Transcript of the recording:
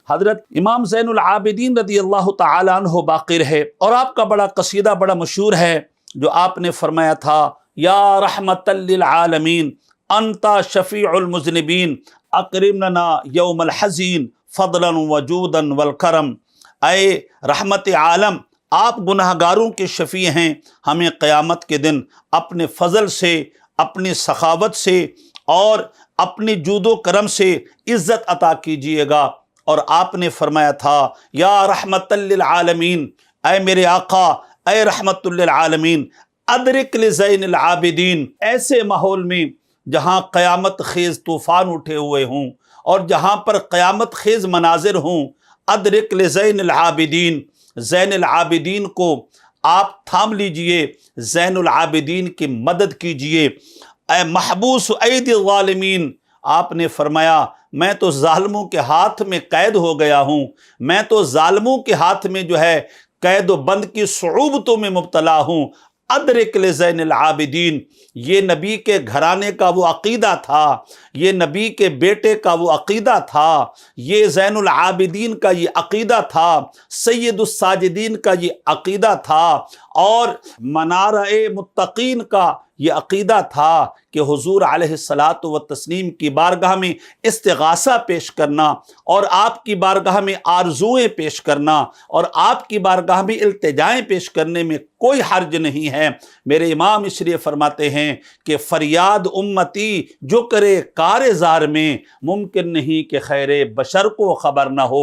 حضرت امام زین العابدین رضی اللہ تعالیٰ عنہ باقی رہے، اور آپ کا بڑا قصیدہ بڑا مشہور ہے جو آپ نے فرمایا تھا، یا رحمت للعالمین انت شفیع المذنبین اکرم لنا یوم الحزین فضلا وجودا والکرم۔ اے رحمت عالم، آپ گناہ گاروں کے شفیع ہیں، ہمیں قیامت کے دن اپنے فضل سے، اپنی سخاوت سے اور اپنی جود و کرم سے عزت عطا کیجئے گا۔ اور آپ نے فرمایا تھا، یا رحمت للعالمین، اے میرے آقا، اے رحمت للعالمین، ادرک لزین العابدین، ایسے ماحول میں جہاں قیامت خیز طوفان اٹھے ہوئے ہوں اور جہاں پر قیامت خیز مناظر ہوں، ادرک لزین العابدین، زین العابدین کو آپ تھام لیجئے، زین العابدین کی مدد کیجئے۔ اے محبوس ایدی الظالمین، آپ نے فرمایا میں تو ظالموں کے ہاتھ میں قید ہو گیا ہوں، میں تو ظالموں کے ہاتھ میں جو ہے قید و بند کی صعوبتوں میں مبتلا ہوں۔ ادرک لزین العابدین، یہ نبی کے گھرانے کا وہ عقیدہ تھا، یہ نبی کے بیٹے کا وہ عقیدہ تھا، یہ زین العابدین کا یہ عقیدہ تھا، سید الساجدین کا یہ عقیدہ تھا، اور منارہ متقین کا یہ عقیدہ تھا کہ حضور علیہ الصلاۃ والتسلیم کی بارگاہ میں استغاثہ پیش کرنا، اور آپ کی بارگاہ میں آرزوئیں پیش کرنا، اور آپ کی بارگاہ میں التجائیں پیش کرنے میں کوئی حرج نہیں ہے۔ میرے امام اس لیے فرماتے ہیں کہ فریاد امتی جو کرے کار زار میں، ممکن نہیں کہ خیر بشر کو خبر نہ ہو۔